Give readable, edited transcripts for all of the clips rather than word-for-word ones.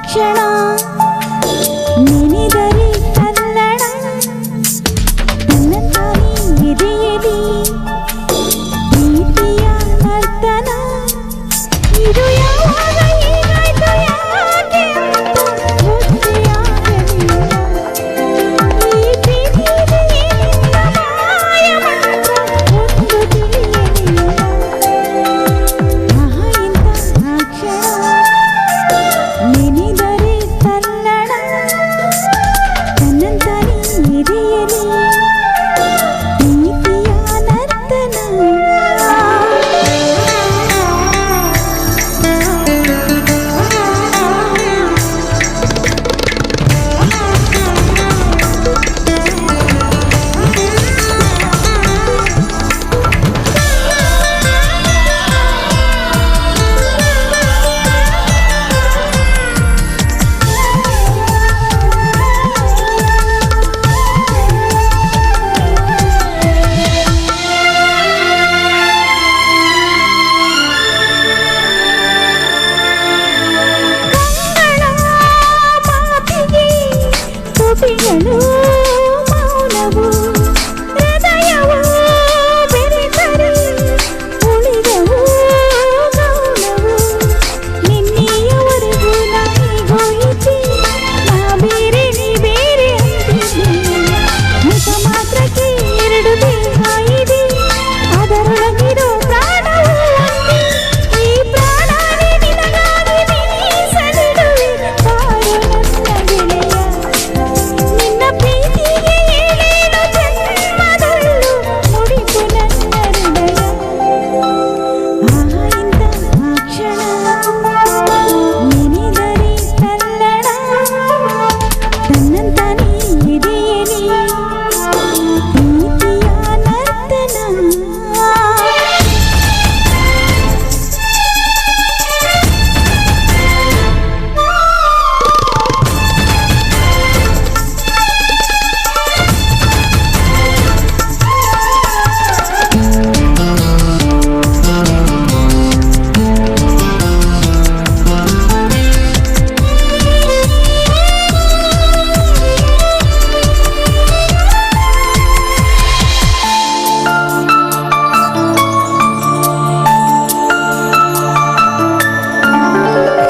ಕ್ಷಣ ನೆನೆದರೆ ಕನ್ನಡ ನನ್ನ ತಾಯಿ ಎದೆಯಲಿ ಪ್ರೀತಿಯ ನರ್ತನ ಇದು ಯಾವಾಗ ಹೀಗಾಯ್ತು ಯಾಕೆ ಅಂತ ಗೊತ್ತೇ ಆಗಲಿಲ್ಲ ಈ ಪ್ರೀತಿಗೆ ಏನಿಲ್ಲ ಮಾಯ ಮಾತ್ರ ಒಂದು ತಿಳಿಯಲಿಲ್ಲ ಇಂಥ ಕ್ಷಣ ನೆನೆದರೆ ಕನ್ನಡ ತನ್ನಂತಾನೆ ಎದೆಯಲಿ ಪ್ರೀತಿಯ ನರ್ತನ ತುಟಿಗಳು ಮೌನವು ಹೃದಯವು ಬೆರೆತರೆ ಉಳಿದವು ಮೌನವು ನಿನ್ನೆಯವರೆಗೂ ನಾಯಿಗೋಯಿತೆ ನಾ ಬೇರೆ ನೀ ಬೇರೆ ಅಂತಿದ್ದೆ ಮುಖ ಮಾತ್ರಕ್ಕೆ ಎರಡು ದೇಹ ಇದೆ ಅದರೊಳಗಿರೋ ಪ್ರಾಣವು ಒಂದೇ ಈ ಪ್ರಾಣನೇ ನಿನಗಾಗಿ ಮೀಸಲಿಡುವೆ ಬಾರು ನನ್ನ ಗೆಳೆಯ ನಿನ್ನ ಪ್ರೀತಿಗೆ ಏಳೇಳು ಜನ್ಮದಲ್ಲೂ ಮುಡಿಪು ನನ್ನ ಹೃದಯ ಇಂಥ ಕ್ಷಣ ನೆನೆದರೆ ಕನ್ನಡ ತನ್ನಂತಾನೆ ಎದೆಯಲಿ ಪ್ರೀತಿಯ ನರ್ತನ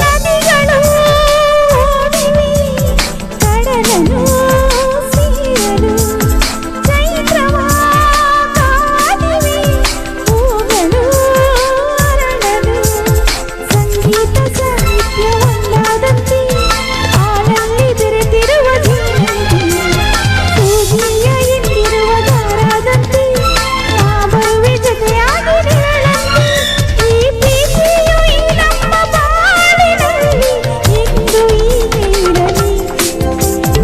ನದಿಗಳು ಓಡಿವೆ ಕಡಲನ್ನು ಸೇರಲು ಚೈತ್ರವ ಕಾದಿವೆ ಹೂಗಳು ಅರಳಲು ಸಂಗೀತ ಸಾಹಿತ್ಯ ಒಂದಾದಂತೆ ಹಾಲಲ್ಲಿ ಬೆರೆತಿರುವ ಜೀವಂತೆ ಸೂಜಿಯ ಎಂದಿರುವ ದಾರಾದಂತೆ ನಾ ಬರುವೆ ಜೊತೆಯಾಗಿ ನಿರಳಂತೆ ಈ ಪ್ರೀತಿಯು ಈ ನಮ್ಮ ಬಾಳಿನಲ್ಲಿ ಎಂದು ಹೀಗೆ ಇರಲಿ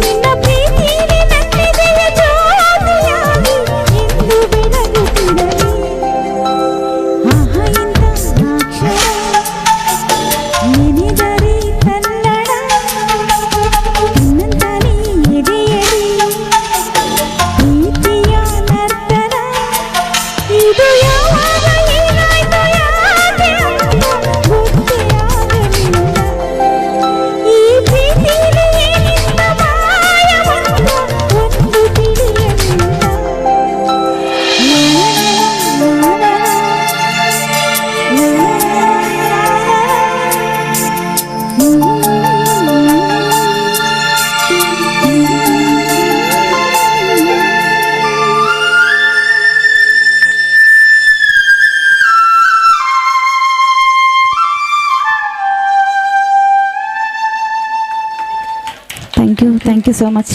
ನಿನ್ನ ಪ್ರೀತಿಲಿ ನನ್ನೆದೆಯ ಜ್ಯೋತಿಯಾಗಿ ಎಂದು ಬೆಳಗುತ್ತಿರಲಿ ಇಂಥ ಕ್ಷಣ ನೆನೆದರೆ ಕನ್ನಡ ತನ್ನಂತಾನೆ ಎದೆಯಲಿ ಪ್ರೀತಿಯ ನರ್ತನ ಇದು ಯಾವಾಗ ಹೀಗಾಯ್ತು ಯಾಕೆ ಅಂತ ಗೊತ್ತೇ ಆಗಲಿಲ್ಲ ಈ ಪ್ರೀತಿಲಿ ಏನಿಲ್ಲ ಮಾಯ ಮಾತ್ರ ಒಂದು ತಿಳಿಯಲಿಲ್ಲ thank you so much.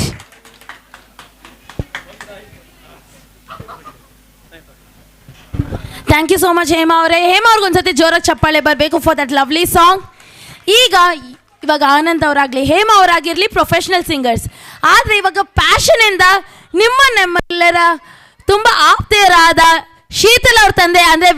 Thank you so much Hema ಅವರೇ. ಹೇಮಾ ಅವ್ರಿಗೆ ಒಂದ್ಸತಿ ಜೋರಾಗಿ ಚಪ್ಪಾಳೆ ಬರಬೇಕು ಫಾರ್ ದಟ್ ಲವ್ಲಿ ಸಾಂಗ್. ಇವಾಗ ಆನಂದ್ ಅವರಾಗಲಿ ಹೇಮಾ ಅವರಾಗಿರಲಿ ಪ್ರೊಫೆಷನಲ್ ಸಿಂಗರ್ಸ್, ಆದರೆ ಇವಾಗ ಪ್ಯಾಷನಿಂದ ನಮ್ಮೆಲ್ಲರ ತುಂಬ ಆಪ್ತೆಯರಾದ ಶೀತಲ್ ಅವ್ರ ತಂದೆ ಅಂದರೆ